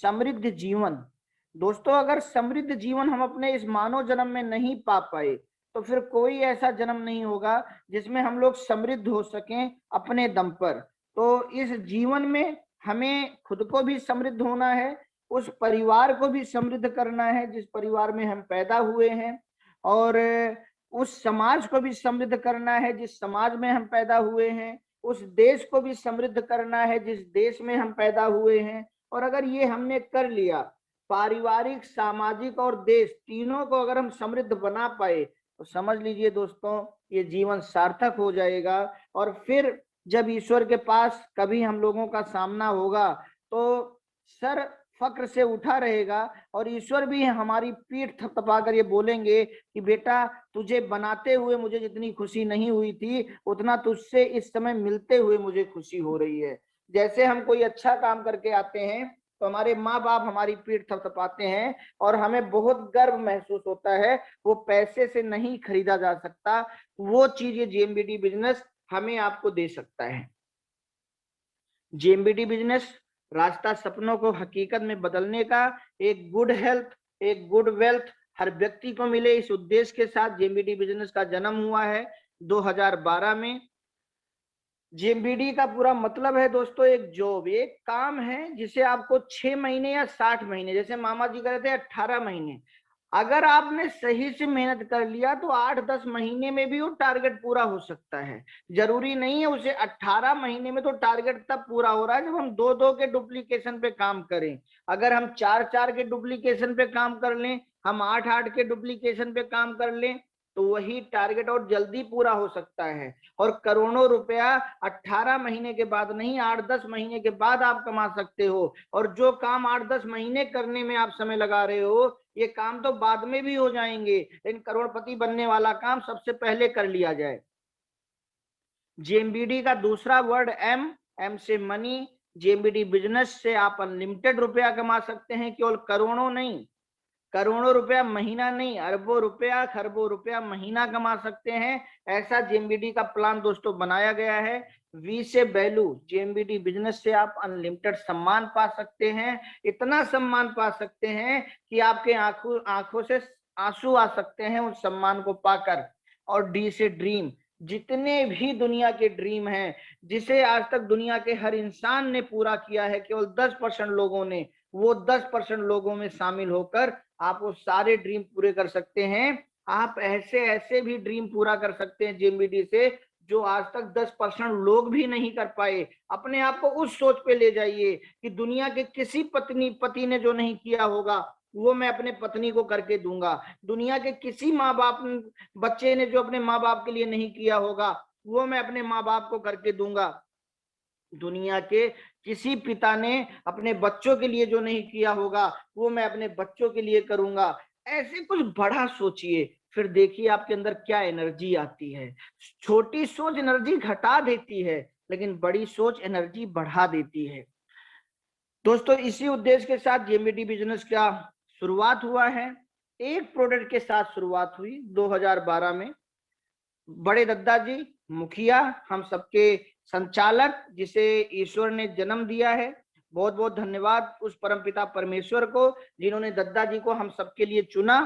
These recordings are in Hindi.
समृद्ध जीवन। दोस्तों, अगर समृद्ध जीवन हम अपने इस मानव जन्म में नहीं पा पाए तो फिर कोई ऐसा जन्म नहीं होगा जिसमें हम लोग समृद्ध हो सकें अपने दम पर। तो इस जीवन में हमें खुद को भी समृद्ध होना है, उस परिवार को भी समृद्ध करना है जिस परिवार में हम पैदा हुए हैं, और उस समाज को भी समृद्ध करना है जिस समाज में हम पैदा हुए हैं, उस देश को भी समृद्ध करना है जिस देश में हम पैदा हुए हैं। और अगर ये हमने कर लिया, पारिवारिक, सामाजिक और देश तीनों को अगर हम समृद्ध बना पाए तो समझ लीजिए दोस्तों, ये जीवन सार्थक हो जाएगा। और फिर जब ईश्वर के पास कभी हम लोगों का सामना होगा तो सर फक्र से उठा रहेगा और ईश्वर भी हमारी पीठ थपथपाकर ये बोलेंगे कि बेटा, तुझे बनाते हुए मुझे जितनी खुशी नहीं हुई थी उतना तुझसे इस समय मिलते हुए मुझे खुशी हो रही है। जैसे हम कोई अच्छा काम करके आते हैं तो हमारे माँ बाप हमारी पीठ थपथपाते हैं और हमें बहुत गर्व महसूस होता है। वो पैसे से नहीं खरीदा जा सकता, वो चीज ये जेएमबीडी बिजनेस हमें आपको दे सकता है। जेएमबीडी बिजनेस रास्ता सपनों को हकीकत में बदलने का, एक गुड हेल्थ, एक गुड वेल्थ हर व्यक्ति को मिले, इस उद्देश्य के साथ जेएमबीडी बिजनेस का जन्म हुआ है 2012 में। जेएमबीडी का पूरा मतलब है दोस्तों एक जॉब, एक काम है जिसे आपको 6 महीने या 60 महीने, जैसे मामा जी कहते हैं 18 महीने, अगर आपने सही से मेहनत कर लिया तो 8-10 महीने में भी वो टारगेट पूरा हो सकता है। जरूरी नहीं है उसे 18 महीने में, तो टारगेट तब पूरा हो रहा है जब हम 2-2 के डुप्लीकेशन पे काम करें। अगर हम 4-4 के डुप्लीकेशन पे काम कर लें, हम 8-8 के डुप्लीकेशन पे काम कर लें तो वही टारगेट और जल्दी पूरा हो सकता है। और करोड़ों रुपया 18 महीने के बाद नहीं, 8-10 महीने के बाद आप कमा सकते हो। और जो काम 8-10 महीने करने में आप समय लगा रहे हो, ये काम तो बाद में भी हो जाएंगे, लेकिन करोड़पति बनने वाला काम सबसे पहले कर लिया जाए। जेएमबीडी का दूसरा वर्ड एम, एम से मनी। जेएमबीडी बिजनेस से आप अनलिमिटेड रुपया कमा सकते हैं, केवल करोड़ों नहीं, करोड़ों रुपया महीना नहीं, अरबों रुपया, खरबों रुपया महीना कमा सकते हैं। ऐसा जेएमबीडी का प्लान दोस्तों बनाया गया है। वी से वैल्यू, जेएमबीडी बिजनेस से आप अनलिमिटेड सम्मान पा सकते हैं, इतना सम्मान पा सकते हैं कि आपके आंखों से आंसू आ सकते हैं उस सम्मान को पाकर। और डी से ड्रीम, जितने भी दुनिया के ड्रीम हैं जिसे आज तक दुनिया के हर इंसान ने पूरा किया है, केवल 10% लोगों ने, वो 10% लोगों में शामिल होकर आप वो सारे ड्रीम पूरे कर सकते हैं। आप ऐसे ऐसे भी ड्रीम पूरा कर सकते हैं जेएमबीडी से जो आज तक 10% लोग भी नहीं कर पाए। अपने आप को उस सोच पे ले जाइए कि दुनिया के किसी पति ने जो नहीं किया होगा वो मैं अपने पत्नी को करके दूंगा। दुनिया के किसी माँ बाप बच्चे ने जो अपने माँ बाप के लिए नहीं किया होगा वो मैं अपने माँ बाप को करके दूंगा। दुनिया के किसी पिता ने अपने बच्चों के लिए जो नहीं किया होगा वो मैं अपने बच्चों के लिए करूंगा। ऐसे कुछ बड़ा सोचिए, फिर देखिए आपके अंदर क्या एनर्जी आती है। छोटी सोच एनर्जी घटा देती है, लेकिन बड़ी सोच एनर्जी बढ़ा देती है। दोस्तों, इसी उद्देश्य के साथ जेएमबीडी बिजनेस का शुरुआत हुआ है। एक प्रोडक्ट के साथ शुरुआत हुई 2012 में। बड़े दद्दा जी मुखिया, हम सबके संचालक, जिसे ईश्वर ने जन्म दिया है, बहुत बहुत धन्यवाद उस परमपिता परमेश्वर को जिन्होंने दद्दा जी को हम सबके लिए चुना।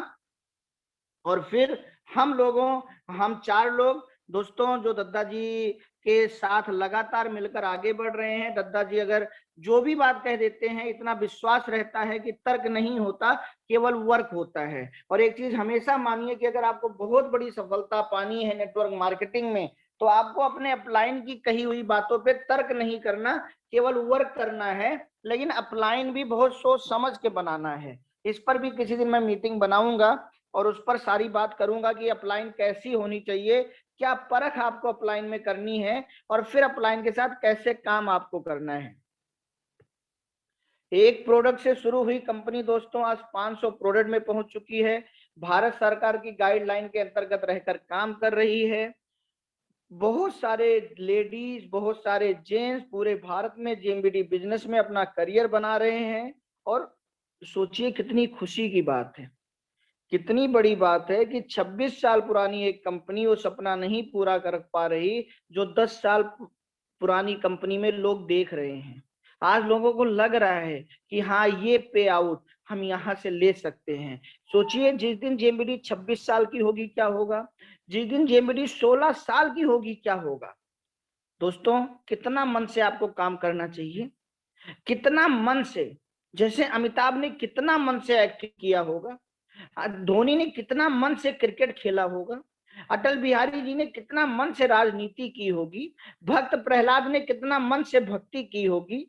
और फिर हम 4 लोग दोस्तों जो दद्दा जी के साथ लगातार मिलकर आगे बढ़ रहे हैं। दद्दा जी अगर जो भी बात कह देते हैं, इतना विश्वास रहता है कि तर्क नहीं होता, केवल वर्क होता है। और एक चीज हमेशा मानिए कि अगर आपको बहुत बड़ी सफलता पानी है नेटवर्क मार्केटिंग में, तो आपको अपने अपलाइन की कही हुई बातों पे तर्क नहीं करना, केवल वर्क करना है। लेकिन अपलाइन भी बहुत सोच समझ के बनाना है। इस पर भी किसी दिन मैं मीटिंग बनाऊंगा और उस पर सारी बात करूंगा कि अपलाइन कैसी होनी चाहिए, क्या परख आपको अपलाइन में करनी है, और फिर अपलाइन के साथ कैसे काम आपको करना है। एक प्रोडक्ट से शुरू हुई कंपनी दोस्तों आज 500 प्रोडक्ट में पहुंच चुकी है। भारत सरकार की गाइडलाइन के अंतर्गत रहकर काम कर रही है। बहुत सारे लेडीज, बहुत सारे जेंट्स पूरे भारत में जेएमबीडी बिजनेस में अपना करियर बना रहे हैं। और सोचिए कितनी खुशी की बात है, कितनी बड़ी बात है कि 26 साल पुरानी एक कंपनी वो सपना नहीं पूरा कर पा रही जो 10 साल पुरानी कंपनी में लोग देख रहे हैं। आज लोगों को लग रहा है कि हाँ ये पे आउट हम यहाँ से ले सकते हैं। सोचिए जिस दिन जेएमबीडी 26 साल की होगी क्या होगा, जिस दिन जेएमबीडी 16 साल की होगी क्या होगा। दोस्तों कितना मन से आपको काम करना चाहिए, कितना मन से। जैसे अमिताभ ने कितना मन से एक्टिंग किया होगा, धोनी ने कितना मन से क्रिकेट खेला होगा, अटल बिहारी जी ने कितना मन से राजनीति की होगी, भक्त प्रहलाद ने कितना मन से भक्ति की होगी।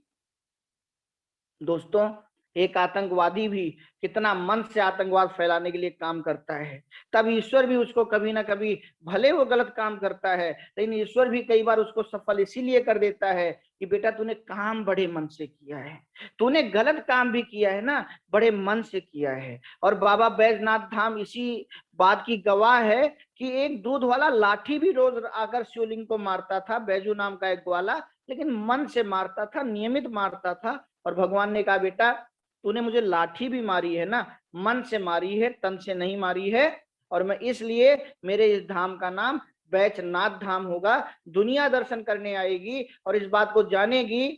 दोस्तों एक आतंकवादी भी कितना मन से आतंकवाद फैलाने के लिए काम करता है, तब ईश्वर भी उसको कभी ना कभी, भले वो गलत काम करता है लेकिन ईश्वर भी कई बार उसको सफल इसीलिए कर देता है कि बेटा तूने काम बड़े मन से किया है, तूने गलत काम भी किया है ना, बड़े मन से किया है। और बाबा बैजनाथ धाम इसी बात की गवाह है कि एक दूध वाला लाठी भी रोज आकर शिवलिंग को मारता था, बैजू नाम का एक ग्वाला, लेकिन मन से मारता था, नियमित मारता था। और भगवान ने कहा बेटा तूने मुझे लाठी भी मारी है ना, मन से मारी है, तन से नहीं मारी है, और मैं इसलिए मेरे इस धाम का नाम बैजनाथ धाम होगा। दुनिया दर्शन करने आएगी और इस बात को जानेगी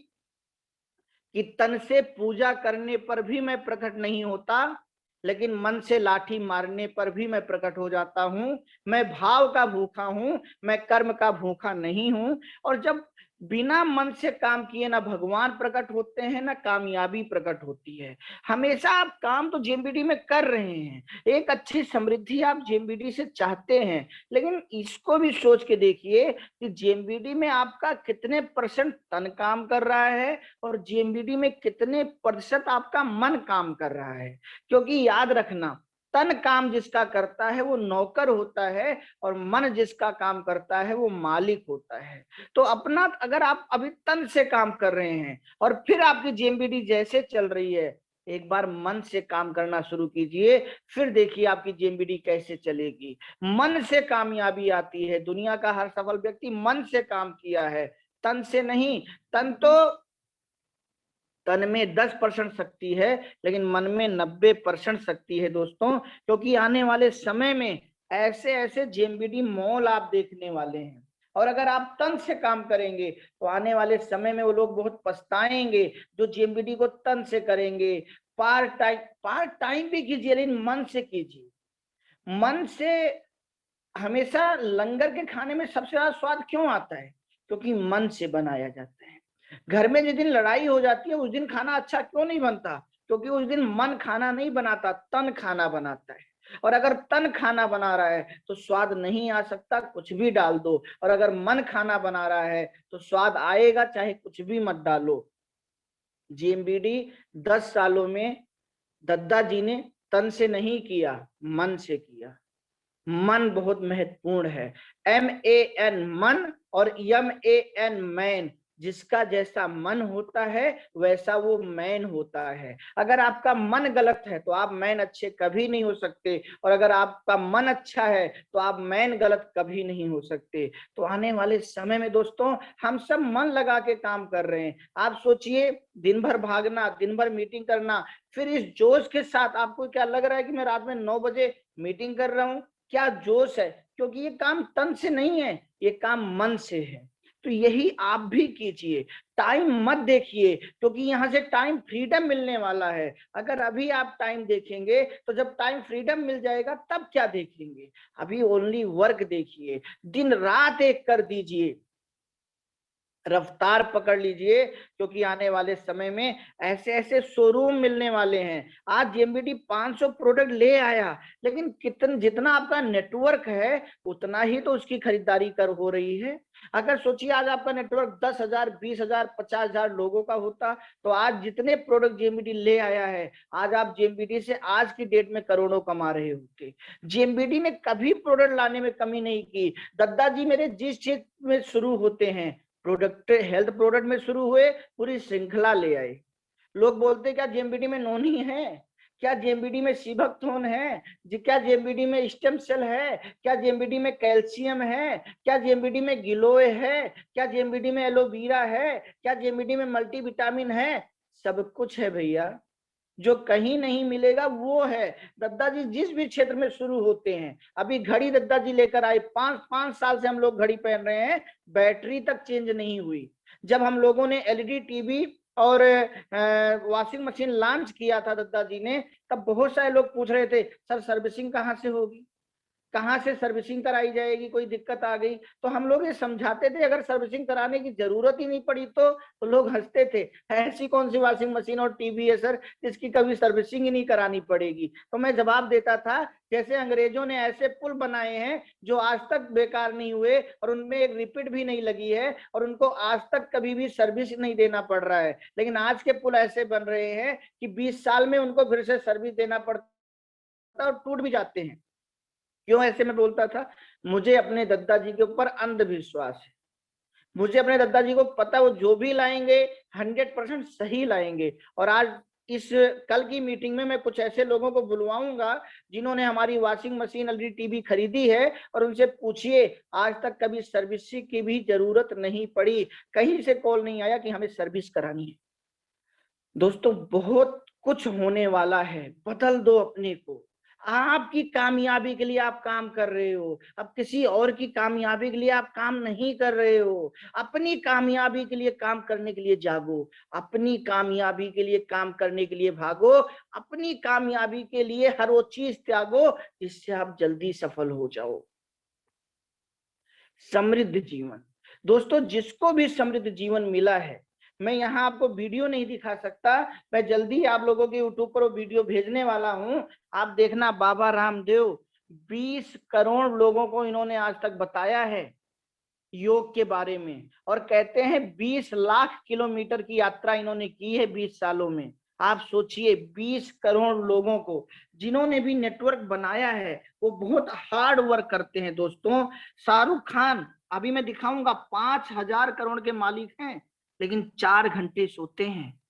कि तन से पूजा करने पर भी मैं प्रकट नहीं होता, लेकिन मन से लाठी मारने पर भी मैं प्रकट हो जाता हूं। मैं भाव का भूखा हूं, मैं कर्म का भूखा नहीं हूं। और जब बिना मन से काम किए ना भगवान प्रकट होते हैं ना कामयाबी प्रकट होती है। हमेशा आप काम तो जेएमबीडी में कर रहे हैं, एक अच्छी समृद्धि आप जेएमबीडी से चाहते हैं, लेकिन इसको भी सोच के देखिए कि जेएमबीडी में आपका कितने % तन काम कर रहा है और जेएमबीडी में कितने % आपका मन काम कर रहा है। क्योंकि याद रखना, तन काम जिसका करता है वो नौकर होता है और मन जिसका काम करता है वो मालिक होता है। तो अपना अगर आप अभी तन से काम कर रहे हैं और फिर आपकी जेएमबीडी जैसे चल रही है, एक बार मन से काम करना शुरू कीजिए, फिर देखिए आपकी जेएमबीडी कैसे चलेगी। मन से कामयाबी आती है। दुनिया का हर सफल व्यक्ति मन से काम किया है, तन से नहीं। तन में 10% शक्ति है लेकिन मन में 90% शक्ति है दोस्तों। क्योंकि आने वाले समय में ऐसे ऐसे जेएमबीडी मॉल आप देखने वाले हैं, और अगर आप तन से काम करेंगे तो आने वाले समय में वो लोग बहुत पछताएंगे जो जेएमबीडी को तन से करेंगे। पार्ट टाइम भी कीजिए लेकिन मन से कीजिए। मन से हमेशा लंगर के खाने में सबसे ज्यादा स्वाद क्यों आता है? क्योंकि मन से बनाया जाता है। घर में जिस दिन लड़ाई हो जाती है उस दिन खाना अच्छा क्यों नहीं बनता? क्योंकि उस दिन मन खाना नहीं बनाता, तन खाना बनाता है। और अगर तन खाना बना रहा है तो स्वाद नहीं आ सकता, कुछ भी डाल दो। और अगर मन खाना बना रहा है तो स्वाद आएगा चाहे कुछ भी मत डालो। जेएमबीडी 10 सालों में दद्दा जी ने तन से नहीं किया, मन से किया। मन बहुत महत्वपूर्ण है। MAN मन और MAN मैन। जिसका जैसा मन होता है वैसा वो मैन होता है। अगर आपका मन गलत है तो आप मैन अच्छे कभी नहीं हो सकते, और अगर आपका मन अच्छा है तो आप मैन गलत कभी नहीं हो सकते। तो आने वाले समय में दोस्तों हम सब मन लगा के काम कर रहे हैं। आप सोचिए, दिन भर भागना, दिन भर मीटिंग करना, फिर इस जोश के साथ आपको क्या लग रहा है कि मैं रात में 9 बजे मीटिंग कर रहा हूं? क्या जोश है? क्योंकि ये काम तन से नहीं है, ये काम मन से है। तो यही आप भी कीजिए। टाइम मत देखिए, क्योंकि यहाँ से टाइम फ्रीडम मिलने वाला है। अगर अभी आप टाइम देखेंगे तो जब टाइम फ्रीडम मिल जाएगा तब क्या देखेंगे? अभी ओनली वर्क देखिए, दिन रात एक कर दीजिए, रफ्तार पकड़ लीजिए, क्योंकि आने वाले समय में ऐसे ऐसे शोरूम मिलने वाले हैं। आज जेएमबीडी 500 प्रोडक्ट ले आया, लेकिन जितना आपका नेटवर्क है उतना ही तो उसकी खरीदारी कर हो रही है। अगर सोचिए आज आपका नेटवर्क 10,000, 20,000, 50,000 लोगों का होता तो आज जितने प्रोडक्ट जेएमबीडी ले आया है, आज आप जेएमबीडी से आज की डेट में करोड़ों कमा रहे होते। जेएमबीडी ने कभी प्रोडक्ट लाने में कमी नहीं की। दद्दा जी मेरे जिस क्षेत्र में शुरू होते हैं, प्रोडक्ट हेल्थ प्रोडक्ट में शुरू हुए, पूरी श्रृंखला ले आए। लोग बोलते क्या जेएमबीडी में नोनी है? क्या जेएमबीडी में सीबकथोन है? क्या जेएमबीडी में स्टेम सेल है? क्या जेएमबीडी में कैल्शियम है? क्या जेएमबीडी में गिलोय है? क्या जेएमबीडी में एलोवेरा है? क्या जेएमबीडी में मल्टीविटामिन है? सब कुछ है भैया। जो कहीं नहीं मिलेगा वो है। दद्दा जी जिस भी क्षेत्र में शुरू होते हैं, अभी घड़ी दद्दा जी लेकर आए, 5 साल से हम लोग घड़ी पहन रहे हैं, बैटरी तक चेंज नहीं हुई। जब हम लोगों ने LED टीवी और वॉशिंग मशीन लॉन्च किया था दद्दा जी ने, तब बहुत सारे लोग पूछ रहे थे सर सर्विसिंग कहाँ से होगी, कहाँ से सर्विसिंग कराई जाएगी, कोई दिक्कत आ गई। तो हम लोग ये समझाते थे अगर सर्विसिंग कराने की जरूरत ही नहीं पड़ी तो लोग हंसते थे, ऐसी कौन सी वॉशिंग मशीन और टीवी है सर जिसकी कभी सर्विसिंग ही नहीं करानी पड़ेगी। तो मैं जवाब देता था जैसे अंग्रेजों ने ऐसे पुल बनाए हैं जो आज तक बेकार नहीं हुए और उनमें एक रिपीट भी नहीं लगी है और उनको आज तक कभी भी सर्विस नहीं देना पड़ रहा है, लेकिन आज के पुल ऐसे बन रहे हैं कि 20 साल में उनको फिर से सर्विस देना पड़ता है और टूट भी जाते हैं। क्यों ऐसे मैं बोलता था, मुझे अपने दद्दा जी के ऊपर अंधविश्वास है। मुझे अपने दद्दा जी को पता वो जो भी लाएंगे 100% सही लाएंगे। और आज इस कल की मीटिंग में मैं कुछ ऐसे लोगों को बुलवाऊंगा जिन्होंने हमारी वॉशिंग मशीन एलईडी टीवी खरीदी है और उनसे पूछिए आज तक कभी सर्विसिंग की भी जरूरत नहीं पड़ी, कहीं से कॉल नहीं आया कि हमें सर्विस करानी है। दोस्तों बहुत कुछ होने वाला है, बदल दो अपने को। आपकी कामयाबी के लिए आप काम कर रहे हो, अब किसी और की कामयाबी के लिए आप काम नहीं कर रहे हो। अपनी कामयाबी के लिए काम करने के लिए जागो, अपनी कामयाबी के लिए काम करने के लिए भागो, अपनी कामयाबी के लिए हर वो चीज त्यागो जिससे आप जल्दी सफल हो जाओ। समृद्ध जीवन, दोस्तों जिसको भी समृद्ध जीवन मिला है, मैं यहाँ आपको वीडियो नहीं दिखा सकता, मैं जल्दी आप लोगों के यूट्यूब पर वो वीडियो भेजने वाला हूँ। आप देखना बाबा रामदेव 20 करोड़ लोगों को इन्होंने आज तक बताया है योग के बारे में, और कहते हैं 20 लाख किलोमीटर की यात्रा इन्होंने की है 20 सालों में। आप सोचिए 20 करोड़ लोगों को जिन्होंने भी नेटवर्क बनाया है वो बहुत हार्ड वर्क करते हैं। दोस्तों शाहरुख खान अभी मैं दिखाऊंगा 5,000 करोड़ के मालिक हैं लेकिन 4 घंटे सोते हैं,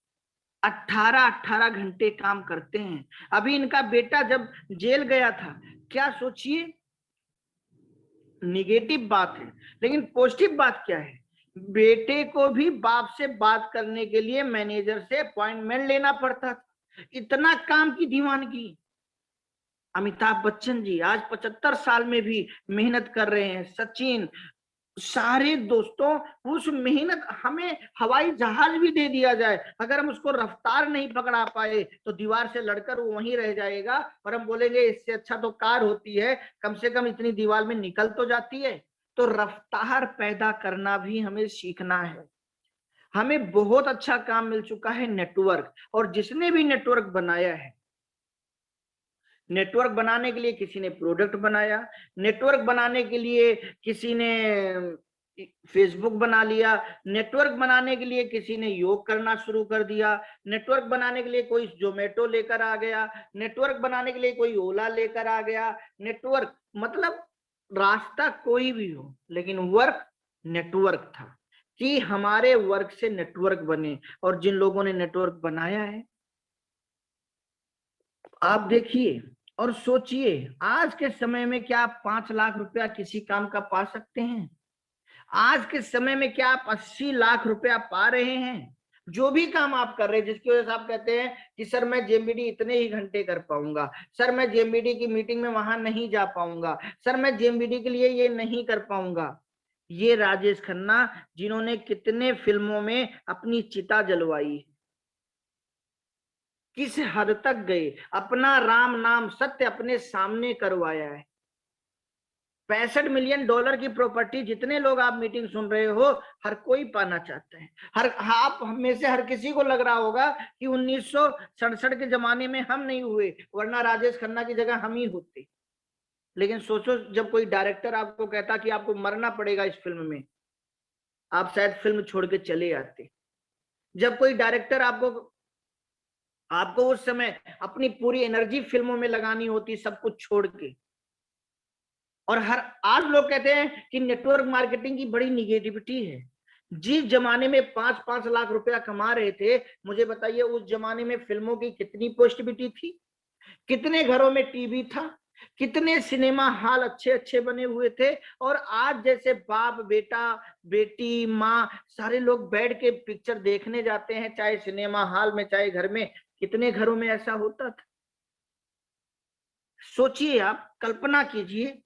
18 घंटे काम करते हैं। अभी इनका बेटा जब जेल गया था, क्या सोचिए, निगेटिव बात है, लेकिन पॉजिटिव बात क्या है, बेटे को भी बाप से बात करने के लिए मैनेजर से अपॉइंटमेंट लेना पड़ता था, इतना काम की दीवानगी। अमिताभ बच्चन जी आज 75 साल में भी मेहनत कर रहे हैं, सचिन, सारे दोस्तों उस मेहनत, हमें हवाई जहाज भी दे दिया जाए अगर हम उसको रफ्तार नहीं पकड़ा पाए तो दीवार से लड़कर वो वहीं रह जाएगा और हम बोलेंगे इससे अच्छा तो कार होती है, कम से कम इतनी दीवार में निकल तो जाती है। तो रफ्तार पैदा करना भी हमें सीखना है। हमें बहुत अच्छा काम मिल चुका है नेटवर्क, और जिसने भी नेटवर्क बनाया है, नेटवर्क बनाने के लिए किसी ने प्रोडक्ट बनाया, नेटवर्क बनाने के लिए किसी ने फेसबुक बना लिया, नेटवर्क बनाने के लिए किसी ने योग करना शुरू कर दिया, नेटवर्क बनाने के लिए कोई जोमेटो लेकर आ गया, नेटवर्क बनाने के लिए कोई ओला लेकर आ गया। नेटवर्क मतलब रास्ता कोई भी हो, लेकिन वर्क नेटवर्क था कि हमारे वर्क से नेटवर्क बने। और जिन लोगों ने नेटवर्क बनाया है, आप देखिए और सोचिए आज के समय में क्या आप 5 लाख रुपया किसी काम का पा सकते हैं? आज के समय में क्या आप 80 लाख रुपया पा रहे हैं? जो भी काम आप कर रहे हैं जिसकी वजह से आप कहते हैं कि सर मैं जेएमबीडी इतने ही घंटे कर पाऊंगा, सर मैं जेएमबीडी की मीटिंग में वहां नहीं जा पाऊंगा, सर मैं जेएमबीडी के लिए ये नहीं कर पाऊंगा। ये राजेश खन्ना जिन्होंने कितने फिल्मों में अपनी चिता जलवाई, किस हद तक गए, अपना राम नाम सत्य अपने सामने करवाया है। 65 मिलियन डॉलर की प्रॉपर्टी, जितने लोग आप मीटिंग सुन रहे हो हर कोई पाना चाहता है। हर आप में से हर किसी को लग रहा होगा कि 1967 के जमाने में हम नहीं हुए, वरना राजेश खन्ना की जगह हम ही होते। लेकिन सोचो जब कोई डायरेक्टर आपको कहता कि आपको मरना पड़ेगा इस फिल्म में, आप शायद फिल्म छोड़ के चले आते। जब कोई डायरेक्टर आपको उस समय अपनी पूरी एनर्जी फिल्मों में लगानी होती सब कुछ छोड़ के, और हर आज लोग कहते हैं कि नेटवर्क मार्केटिंग की बड़ी निगेटिविटी है। जिस जमाने में 5-5 लाख रुपया कमा रहे थे, मुझे बताइए उस जमाने में फिल्मों की कितनी पॉजिटिविटी थी, कितने घरों में टीवी था, कितने सिनेमा हॉल अच्छे अच्छे बने हुए थे। और आज जैसे बाप बेटा बेटी माँ सारे लोग बैठ के पिक्चर देखने जाते हैं, चाहे सिनेमा हॉल में चाहे घर में, कितने घरों में ऐसा होता था? सोचिए, आप कल्पना कीजिए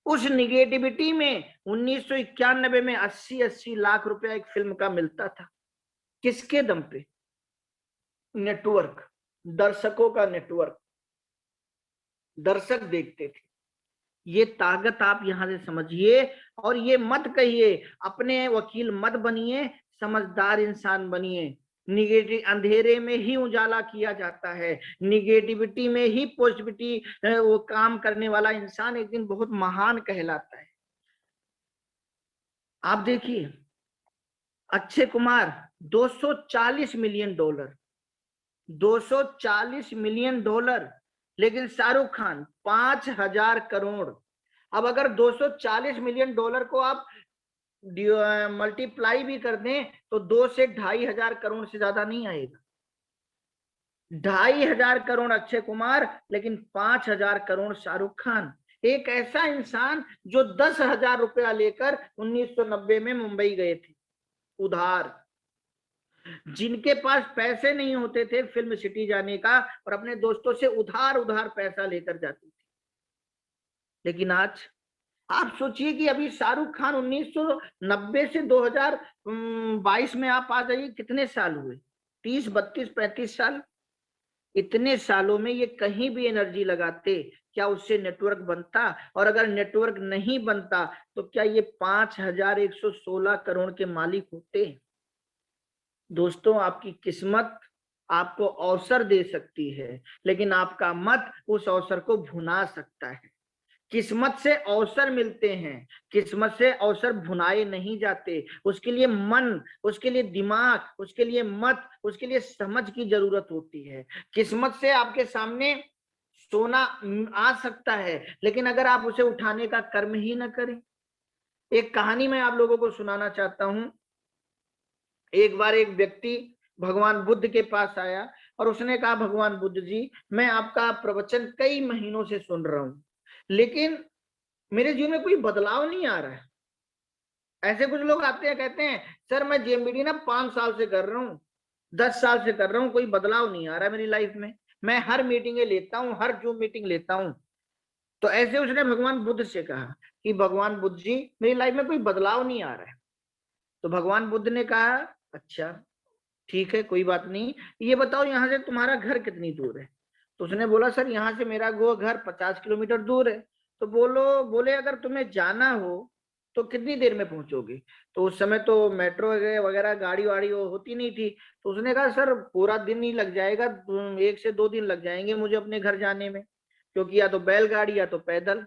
उस निगेटिविटी में 1991 में 80-80 लाख रुपया एक फिल्म का मिलता था, किसके दम पे? नेटवर्क, दर्शकों का नेटवर्क, दर्शक देखते थे। ये ताकत आप यहां से समझिए, और ये मत कहिए अपने वकील मत बनिए, समझदार इंसान बनिए। निगेटिव अंधेरे में ही उजाला किया जाता है, निगेटिविटी में ही पॉजिटिविटी वो काम करने वाला इंसान एक दिन बहुत महान कहलाता है। आप देखिए Akshay Kumar 240 million dollar, 240 million dollar, लेकिन शाहरुख खान 5,000 करोड़। अब अगर 240 मिलियन डॉलर को आप मल्टीप्लाई भी कर दें तो 2 से 2,500 करोड़ से ज्यादा नहीं आएगा। 2,500 करोड़ अक्षय कुमार, लेकिन 5,000 करोड़ शाहरुख खान। एक ऐसा इंसान जो 10,000 रुपया लेकर 1990 में मुंबई गए थे उधार, जिनके पास पैसे नहीं होते थे फिल्म सिटी जाने का, और अपने दोस्तों से उधार उधार पैसा लेकर जाते थे। लेकिन आज आप सोचिए कि अभी शाहरुख खान 1990 से 2022 में आप आ जाइए, कितने साल हुए? 30, 32, 35 साल। इतने सालों में ये कहीं भी एनर्जी लगाते, क्या उससे नेटवर्क बनता? और अगर नेटवर्क नहीं बनता तो क्या ये 5,116 करोड़ के मालिक होते? दोस्तों, आपकी किस्मत आपको अवसर दे सकती है, लेकिन आपका मत उस अवसर को भुना सकता है। किस्मत से अवसर मिलते हैं, किस्मत से अवसर भुनाए नहीं जाते। उसके लिए मन, उसके लिए दिमाग, उसके लिए मत, उसके लिए समझ की जरूरत होती है। किस्मत से आपके सामने सोना आ सकता है, लेकिन अगर आप उसे उठाने का कर्म ही न करें। एक कहानी मैं आप लोगों को सुनाना चाहता हूं। एक बार एक व्यक्ति भगवान बुद्ध के पास आया और उसने कहा, भगवान बुद्ध जी, मैं आपका प्रवचन कई महीनों से सुन रहा हूं, लेकिन मेरे जीवन में कोई बदलाव नहीं आ रहा है। ऐसे कुछ लोग आते हैं, कहते हैं सर मैं जेएमबीडी ना 5 साल से कर रहा हूँ, 10 साल से कर रहा हूँ, कोई बदलाव नहीं आ रहा है मेरी लाइफ में। मैं हर मीटिंगें लेता हूँ, हर जूम मीटिंग लेता हूँ। तो ऐसे उसने भगवान बुद्ध से कहा कि भगवान बुद्ध जी, मेरी लाइफ में कोई बदलाव नहीं आ रहा है। तो भगवान बुद्ध ने कहा, अच्छा ठीक है, कोई बात नहीं, ये बताओ यहाँ से तुम्हारा घर कितनी दूर है? तो उसने बोला, सर यहाँ से मेरा घर 50 किलोमीटर दूर है। तो बोले अगर तुम्हें जाना हो तो कितनी देर में पहुंचोगे? तो उस समय तो मेट्रो वगैरह गाड़ी वाड़ी वो होती नहीं थी। तो उसने कहा, सर पूरा दिन ही लग जाएगा, 1 से 2 दिन लग जाएंगे मुझे अपने घर जाने में, क्योंकि या तो बैलगाड़ी या तो पैदल।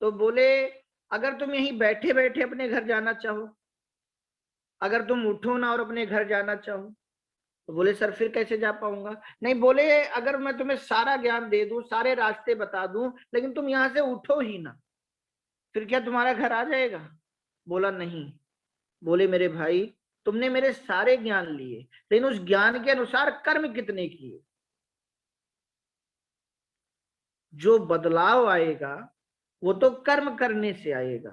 तो बोले, अगर तुम यहीं बैठे बैठे अपने घर जाना चाहो, अगर तुम उठो ना और अपने घर जाना चाहो? तो बोले, सर फिर कैसे जा पाऊंगा? नहीं, बोले अगर मैं तुम्हें सारा ज्ञान दे दूं, सारे रास्ते बता दूं, लेकिन तुम यहां से उठो ही ना, फिर क्या तुम्हारा घर आ जाएगा? बोला नहीं। बोले, मेरे भाई तुमने मेरे सारे ज्ञान लिए, लेकिन उस ज्ञान के अनुसार कर्म कितने किए? जो बदलाव आएगा वो तो कर्म करने से आएगा।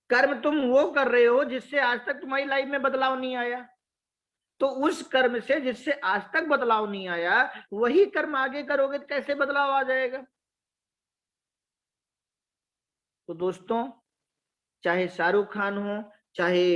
कर्म तुम वो कर रहे हो जिससे आज तक तुम्हारी लाइफ में बदलाव नहीं आया, तो उस कर्म से जिससे आज तक बदलाव नहीं आया, वही कर्म आगे करोगे तो कैसे बदलाव आ जाएगा? तो दोस्तों, चाहे शाहरुख खान हो, चाहे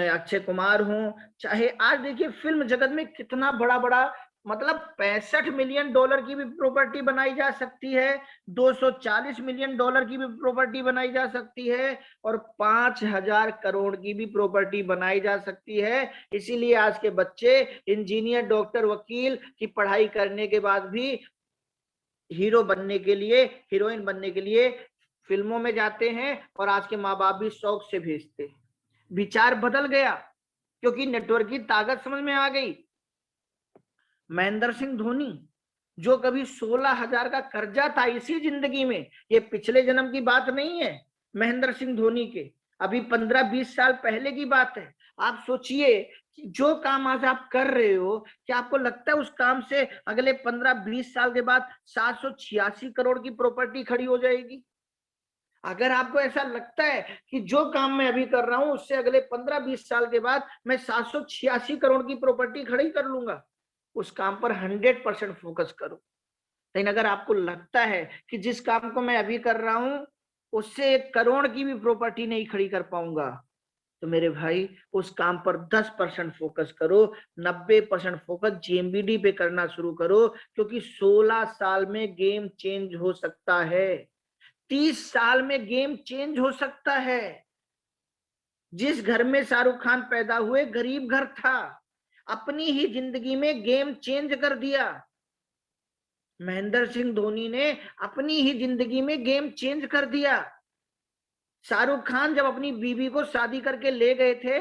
अक्षय कुमार हो, चाहे आज देखिए फिल्म जगत में कितना बड़ा बड़ा, मतलब 65 मिलियन डॉलर की भी प्रॉपर्टी बनाई जा सकती है, 240 मिलियन डॉलर की भी प्रॉपर्टी बनाई जा सकती है, और 5,000 करोड़ की भी प्रॉपर्टी बनाई जा सकती है। इसीलिए आज के बच्चे इंजीनियर, डॉक्टर, वकील की पढ़ाई करने के बाद भी हीरो बनने के लिए, हीरोइन बनने के लिए फिल्मों में जाते हैं, और आज के माँ बाप भी शौक से भेजते हैं। विचार बदल गया, क्योंकि नेटवर्क की ताकत समझ में आ गई। महेंद्र सिंह धोनी, जो कभी 16,000 का कर्जा था इसी जिंदगी में, ये पिछले जन्म की बात नहीं है महेंद्र सिंह धोनी के, अभी 15-20 साल पहले की बात है। आप सोचिए कि जो काम आज आप कर रहे हो, क्या आपको लगता है उस काम से अगले 15-20 साल के बाद 786 करोड़ की प्रॉपर्टी खड़ी हो जाएगी? अगर आपको ऐसा लगता है कि जो काम मैं अभी कर रहा हूं उससे अगले 15-20 साल के बाद मैं 786 करोड़ की प्रॉपर्टी खड़ी कर लूंगा, उस काम पर 100% फोकस करो। लेकिन अगर आपको लगता है कि जिस काम को मैं अभी कर रहा हूं उससे 1 करोड़ की भी प्रॉपर्टी नहीं खड़ी कर पाऊंगा, तो मेरे भाई उस काम पर 10% फोकस करो, 90% फोकस जेएमबीडी पे करना शुरू करो, क्योंकि 16 साल में गेम चेंज हो सकता है, 30 साल में गेम चेंज हो सकता है। जिस घर में शाहरुख खान पैदा हुए गरीब घर था, अपनी ही जिंदगी में गेम चेंज कर दिया। महेंद्र सिंह धोनी ने अपनी ही जिंदगी में गेम चेंज कर दिया। शाहरुख खान जब अपनी बीवी को शादी करके ले गए थे,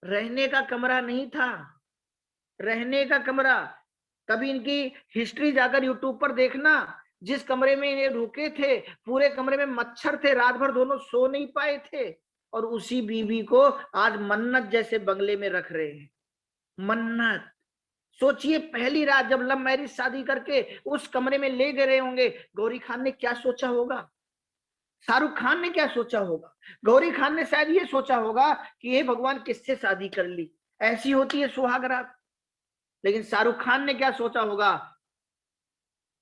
रहने का कमरा नहीं था, रहने का कमरा। कभी इनकी हिस्ट्री जाकर यूट्यूब पर देखना, जिस कमरे में ये रुके थे पूरे कमरे में मच्छर थे, रात भर दोनों सो नहीं पाए थे, और उसी बीवी को आज मन्नत जैसे बंगले में रख रहे हैं। मन्नत, सोचिए पहली रात जब लव मैरिज शादी करके उस कमरे में ले गए होंगे, गौरी खान ने क्या सोचा होगा, शाहरुख खान ने क्या सोचा होगा। गौरी खान ने शायद ये सोचा होगा कि हे भगवान किससे शादी कर ली, ऐसी होती है सुहाग रात। लेकिन शाहरुख खान ने क्या सोचा होगा,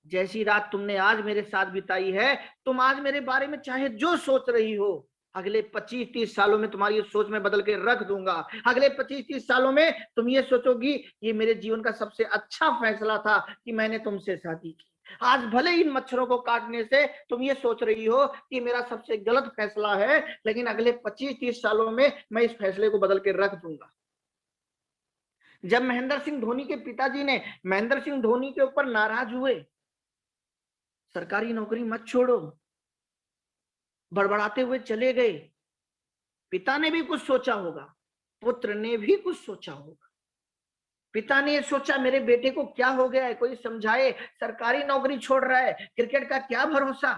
जैसी रात तुमने आज मेरे साथ बिताई है, तुम आज मेरे बारे में चाहे जो सोच रही हो, अगले 25-30 सालों में तुम्हारी सोच में बदल के रख दूंगा। अगले 25-30 सालों में तुम ये सोचोगी ये मेरे जीवन का सबसे अच्छा फैसला था कि मैंने तुमसे शादी की। आज भले इन मच्छरों को काटने से तुम ये सोच रही हो कि मेरा सबसे गलत फैसला है, लेकिन अगले 25-30 सालों में मैं इस फैसले को बदल के रख दूंगा। जब महेंद्र सिंह धोनी के पिताजी ने महेंद्र सिंह धोनी के ऊपर नाराज हुए, सरकारी नौकरी मत छोड़ो, बड़बड़ाते हुए चले गए, पिता ने भी कुछ सोचा होगा, पुत्र ने भी कुछ सोचा होगा। पिता ने सोचा मेरे बेटे को क्या हो गया है, कोई समझाए, सरकारी नौकरी छोड़ रहा है, क्रिकेट का क्या भरोसा।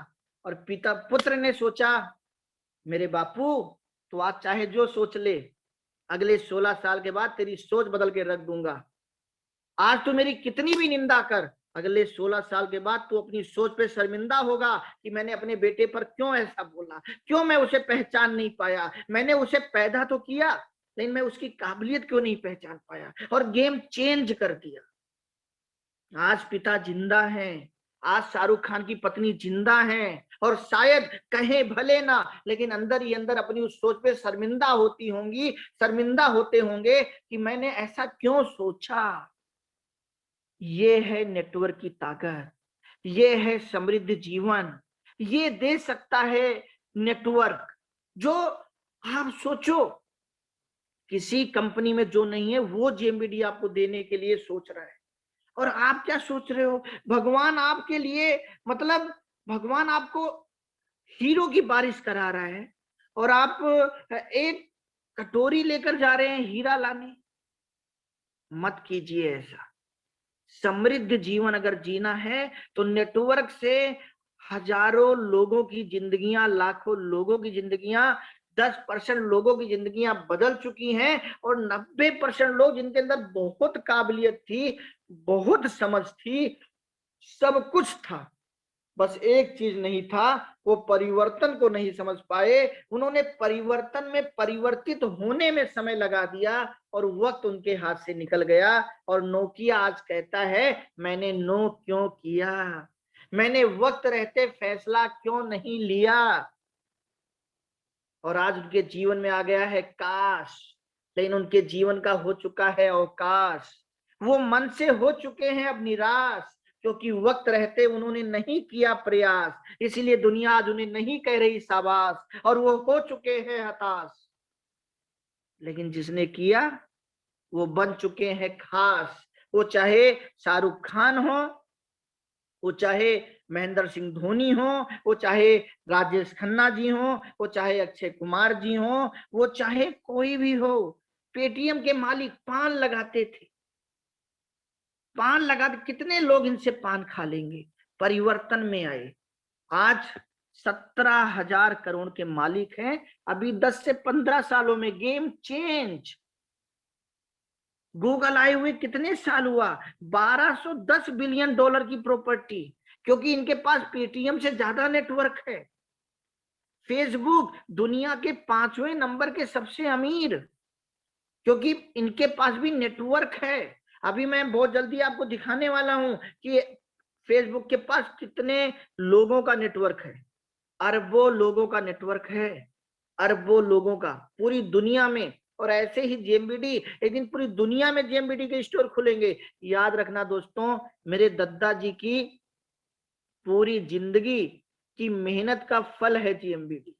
और पुत्र ने सोचा मेरे बापू तो आज चाहे जो सोच ले, अगले 16 साल के बाद तेरी सोच बदल के रख दूंगा। आज तू मेरी कितनी भी निंदा कर, अगले 16 साल के बाद तू अपनी सोच पे शर्मिंदा होगा कि मैंने अपने बेटे पर क्यों ऐसा बोला, क्यों मैं उसे पहचान नहीं पाया। मैंने उसे पैदा तो किया, लेकिन मैं उसकी काबिलियत क्यों नहीं पहचान पाया, और गेम चेंज कर दिया। आज पिता जिंदा हैं, आज शाहरुख खान की पत्नी जिंदा हैं, और शायद कहें भले ना, लेकिन अंदर ही अंदर अपनी उस सोच पे शर्मिंदा होती होंगी, शर्मिंदा होते होंगे कि मैंने ऐसा क्यों सोचा। ये है नेटवर्क की ताकत, ये है समृद्ध जीवन, ये दे सकता है नेटवर्क। जो आप सोचो किसी कंपनी में जो नहीं है वो जेएमबीडी आपको देने के लिए सोच रहा है, और आप क्या सोच रहे हो, भगवान आपके लिए, मतलब भगवान आपको हीरो की बारिश करा रहा है, और आप एक कटोरी लेकर जा रहे हैं हीरा लाने। मत कीजिए ऐसा। समृद्ध जीवन अगर जीना है तो नेटवर्क से हजारों लोगों की जिंदगियां, लाखों लोगों की जिंदगियां, 10% लोगों की जिंदगियां बदल चुकी हैं, और 90% लोग जिनके अंदर बहुत काबिलियत थी, बहुत समझ थी, सब कुछ था, बस एक चीज नहीं था, वो परिवर्तन को नहीं समझ पाए। उन्होंने परिवर्तन में परिवर्तित होने में समय लगा दिया, और वक्त उनके हाथ से निकल गया। और नोकिया आज कहता है मैंने नो क्यों किया, मैंने वक्त रहते फैसला क्यों नहीं लिया। और आज उनके जीवन में आ गया है काश, लेकिन उनके जीवन का हो चुका है अवकाश। वो मन से हो चुके हैं अब निराश, क्योंकि वक्त रहते उन्होंने नहीं किया प्रयास, इसीलिए दुनिया आज उन्हें नहीं कह रही शाबाश, और वो हो चुके हैं हताश। लेकिन जिसने किया वो बन चुके हैं खास। वो चाहे शाहरुख खान हो, वो चाहे महेंद्र सिंह धोनी हो, वो चाहे राजेश खन्ना जी हो, वो चाहे अक्षय कुमार जी हो, वो चाहे कोई भी हो। पेटीएम के मालिक पान लगाते थे, पान लगाते, कितने लोग इनसे पान खा लेंगे। परिवर्तन में आए, आज 17,000 करोड़ के मालिक हैं। अभी 10 से 15 सालों में गेम चेंज। गूगल आए हुए कितने साल हुआ, 1210 बिलियन डॉलर की प्रॉपर्टी, क्योंकि इनके पास पेटीएम से ज्यादा नेटवर्क है। फेसबुक दुनिया के 5वें नंबर के सबसे अमीर, क्योंकि इनके पास भी नेटवर्क है। अभी मैं बहुत जल्दी आपको दिखाने वाला हूं कि फेसबुक के पास कितने लोगों का नेटवर्क है, अरबों लोगों का नेटवर्क है। अरबों लोगों का पूरी दुनिया में। और ऐसे ही जेएमबीडी एक दिन पूरी दुनिया में जेएमबीडी के स्टोर खुलेंगे। याद रखना दोस्तों, मेरे दादाजी की पूरी जिंदगी की मेहनत का फल है जेएमबीडी।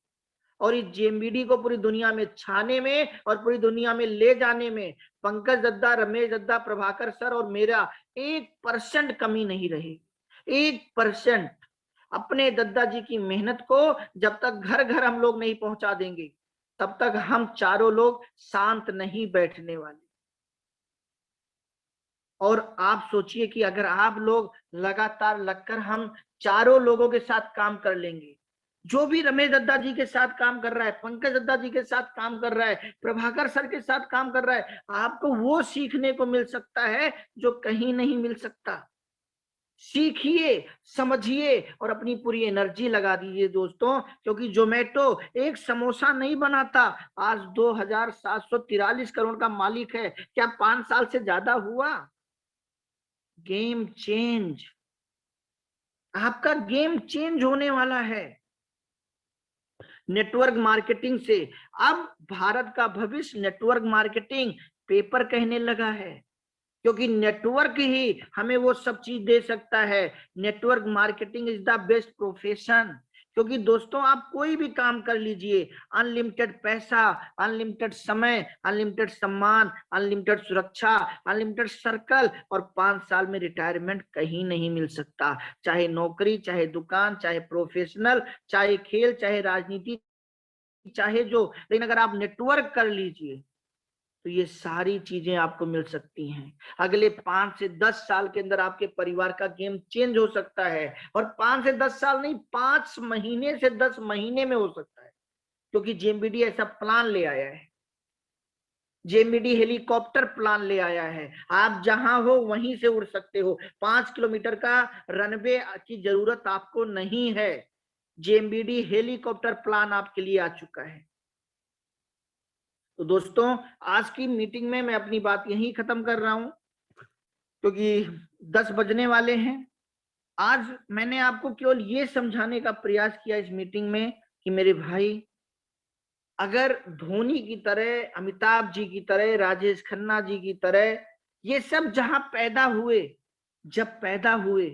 और इस जेएमबीडी को पूरी दुनिया में छाने में और पूरी दुनिया में ले जाने में पंकज दद्दा, रमेश दद्दा, प्रभाकर सर और मेरा 1% कमी नहीं रही। 1%। अपने दादाजी की मेहनत को जब तक घर घर हम लोग नहीं पहुंचा देंगे, तब तक हम चारों लोग शांत नहीं बैठने वाले। और आप सोचिए कि अगर आप लोग लगातार लगकर हम चारों लोगों के साथ काम कर लेंगे, जो भी रमेश दद्दा जी के साथ काम कर रहा है, पंकज दद्दा जी के साथ काम कर रहा है, प्रभाकर सर के साथ काम कर रहा है, आपको वो सीखने को मिल सकता है जो कहीं नहीं मिल सकता। सीखिए, समझिए और अपनी पूरी एनर्जी लगा दीजिए दोस्तों, क्योंकि जोमेटो एक समोसा नहीं बनाता। आज 2743 करोड़ का मालिक है। क्या 5 साल से ज्यादा हुआ? गेम चेंज, आपका गेम चेंज होने वाला है नेटवर्क मार्केटिंग से। अब भारत का भविष्य नेटवर्क मार्केटिंग पेपर कहने लगा है, क्योंकि नेटवर्क ही हमें वो सब चीज दे सकता है। Network marketing is the best profession. क्योंकि दोस्तों आप कोई भी काम कर लीजिए, अनलिमिटेड पैसा, अनलिमिटेड समय, अनलिमिटेड सम्मान, अनलिमिटेड सुरक्षा, अनलिमिटेड सर्कल और 5 साल में रिटायरमेंट कहीं नहीं मिल सकता। चाहे नौकरी, चाहे दुकान, चाहे प्रोफेशनल, चाहे खेल, चाहे राजनीति, चाहे जो, लेकिन अगर आप नेटवर्क कर लीजिए तो ये सारी चीजें आपको मिल सकती हैं। अगले 5 से 10 साल के अंदर आपके परिवार का गेम चेंज हो सकता है। और 5 से 10 साल नहीं, 5 महीने से 10 महीने में हो सकता है, क्योंकि जेएमबीडी ऐसा प्लान ले आया है। जेएमबीडी हेलीकॉप्टर प्लान ले आया है। आप जहां हो वहीं से उड़ सकते हो। 5 किलोमीटर का रनवे की जरूरत आपको नहीं है। जेएमबीडी हेलीकॉप्टर प्लान आपके लिए आ चुका है। तो दोस्तों आज की मीटिंग में मैं अपनी बात यहीं खत्म कर रहा हूं, क्योंकि 10 बजने वाले हैं। आज मैंने आपको केवल ये समझाने का प्रयास किया इस मीटिंग में कि मेरे भाई, अगर धोनी की तरह, अमिताभ जी की तरह, राजेश खन्ना जी की तरह ये सब जहां पैदा हुए, जब पैदा हुए,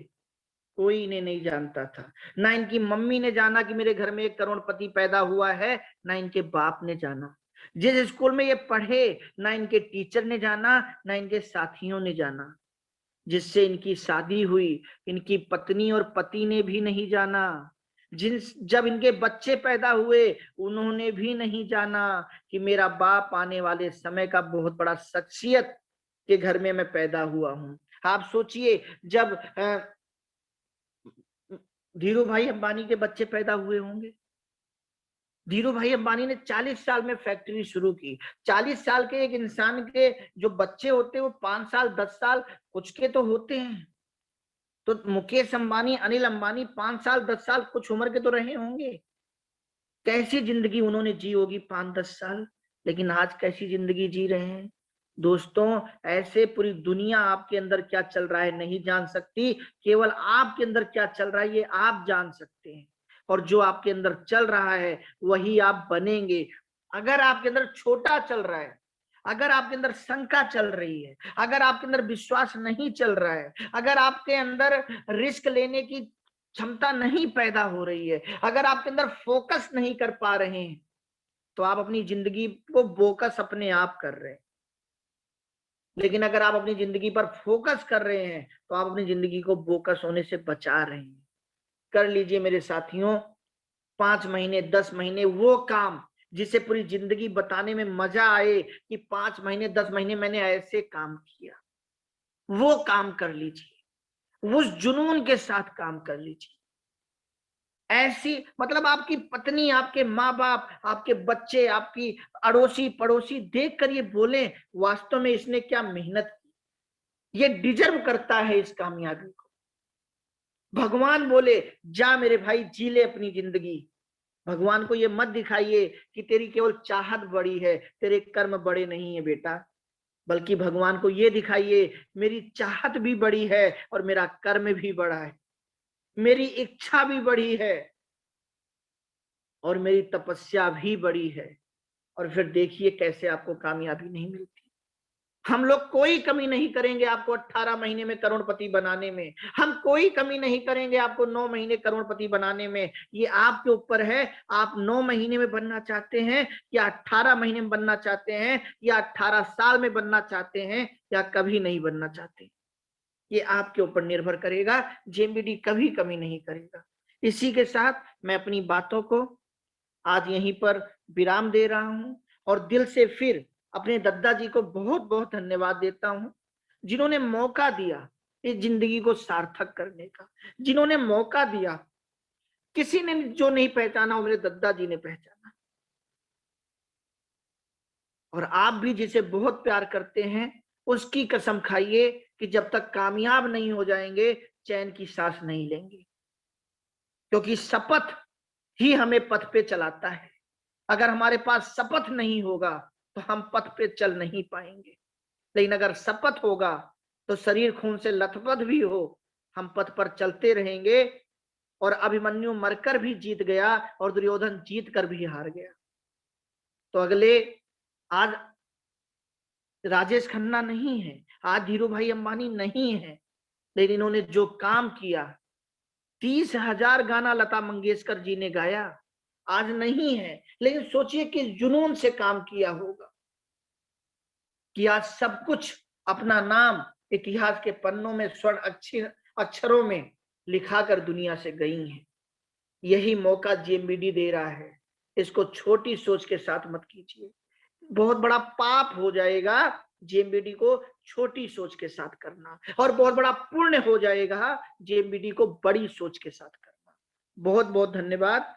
कोई इन्हें नहीं जानता था। ना इनकी मम्मी ने जाना कि मेरे घर में एक करोड़पति पैदा हुआ है, ना इनके बाप ने जाना। जिस स्कूल में ये पढ़े, ना इनके टीचर ने जाना, ना इनके साथियों ने जाना। जिससे इनकी शादी हुई, इनकी पत्नी और पति ने भी नहीं जाना। जब इनके बच्चे पैदा हुए, उन्होंने भी नहीं जाना कि मेरा बाप आने वाले समय का बहुत बड़ा शख्सियत के घर में मैं पैदा हुआ हूं। आप सोचिए, जब धीरू भाई अंबानी के बच्चे पैदा हुए होंगे, धीरू भाई अंबानी ने 40 साल में फैक्ट्री शुरू की। 40 साल के एक इंसान के जो बच्चे होते हैं वो 5 साल 10 साल कुछ के तो होते हैं। तो मुकेश अंबानी, अनिल अंबानी 5 साल 10 साल कुछ उम्र के तो रहे होंगे। कैसी जिंदगी उन्होंने जी होगी 5-10 साल। लेकिन आज कैसी जिंदगी जी रहे हैं दोस्तों। ऐसे पूरी दुनिया आपके अंदर क्या चल रहा है नहीं जान सकती, केवल आपके अंदर क्या चल रहा है ये आप जान सकते हैं। और जो आपके अंदर चल रहा है वही आप बनेंगे। अगर आपके अंदर छोटा चल रहा है, अगर आपके अंदर शंका चल रही है, अगर आपके अंदर विश्वास नहीं चल रहा है, अगर आपके अंदर रिस्क लेने की क्षमता नहीं पैदा हो रही है, अगर आपके अंदर फोकस नहीं कर पा रहे हैं, तो आप अपनी जिंदगी को बोकस अपने आप कर रहे हैं। लेकिन अगर आप अपनी जिंदगी पर फोकस कर रहे हैं तो आप अपनी जिंदगी को बोकस होने से बचा रहे हैं। कर लीजिए मेरे साथियों, 5 महीने 10 महीने वो काम जिसे पूरी जिंदगी बताने में मजा आए कि 5 महीने 10 महीने मैंने ऐसे काम किया, वो काम कर लीजिए। उस जुनून के साथ काम कर लीजिए। ऐसी मतलब आपकी पत्नी, आपके माँ बाप, आपके बच्चे, आपकी अड़ोसी पड़ोसी देख कर ये बोले वास्तव में इसने क्या मेहनत की, ये डिजर्व करता है इस कामयाबी को। भगवान बोले जा मेरे भाई जी ले अपनी जिंदगी। भगवान को ये मत दिखाइए कि तेरी केवल चाहत बड़ी है, तेरे कर्म बड़े नहीं है बेटा। बल्कि भगवान को ये दिखाइए मेरी चाहत भी बड़ी है और मेरा कर्म भी बड़ा है, मेरी इच्छा भी बड़ी है। और मेरी तपस्या भी बड़ी है। और फिर देखिए कैसे आपको कामयाबी नहीं मिलती। हम लोग कोई कमी नहीं करेंगे आपको 18 महीने में करोड़पति बनाने में, हम कोई कमी नहीं करेंगे आपको 9 महीने करोड़पति बनाने में। ये आपके ऊपर है, आप 9 महीने में बनना चाहते हैं या 18 महीने में बनना चाहते हैं या 18 साल में बनना चाहते हैं या कभी नहीं बनना चाहते। ये आपके ऊपर निर्भर करेगा। जेएमबीडी कभी कमी नहीं करेगा। इसी के साथ मैं अपनी बातों को आज यहीं पर विराम दे रहा हूं और दिल से फिर अपने दद्दा जी को बहुत बहुत धन्यवाद देता हूं, जिन्होंने मौका दिया इस जिंदगी को सार्थक करने का, जिन्होंने मौका दिया। किसी ने जो नहीं पहचाना वो मेरे दद्दा जी ने पहचाना। और आप भी जिसे बहुत प्यार करते हैं उसकी कसम खाइए कि जब तक कामयाब नहीं हो जाएंगे चैन की सांस नहीं लेंगे, क्योंकि शपथ ही हमें पथ पे चलाता है। अगर हमारे पास शपथ नहीं होगा तो हम पथ पे चल नहीं पाएंगे, लेकिन अगर शपथ होगा तो शरीर खून से लथपथ भी हो हम पथ पर चलते रहेंगे। और अभिमन्यु मरकर भी जीत गया और दुर्योधन जीत कर भी हार गया। तो अगले आज राजेश खन्ना नहीं है, आज धीरू भाई अंबानी नहीं है, लेकिन इन्होंने जो काम किया, 30,000 गाना लता मंगेशकर जी ने गाया, आज नहीं है, लेकिन सोचिए कि जुनून से काम किया होगा कि आज सब कुछ अपना नाम इतिहास के पन्नों में स्वर्ण अक्षरों में लिखा कर दुनिया से गई हैं। यही मौका जेएमबीडी दे रहा है। इसको छोटी सोच के साथ मत कीजिए, बहुत बड़ा पाप हो जाएगा जेएमबीडी को छोटी सोच के साथ करना, और बहुत बड़ा पुण्य हो जाएगा जेएमबीडी को बड़ी सोच के साथ करना। बहुत बहुत धन्यवाद।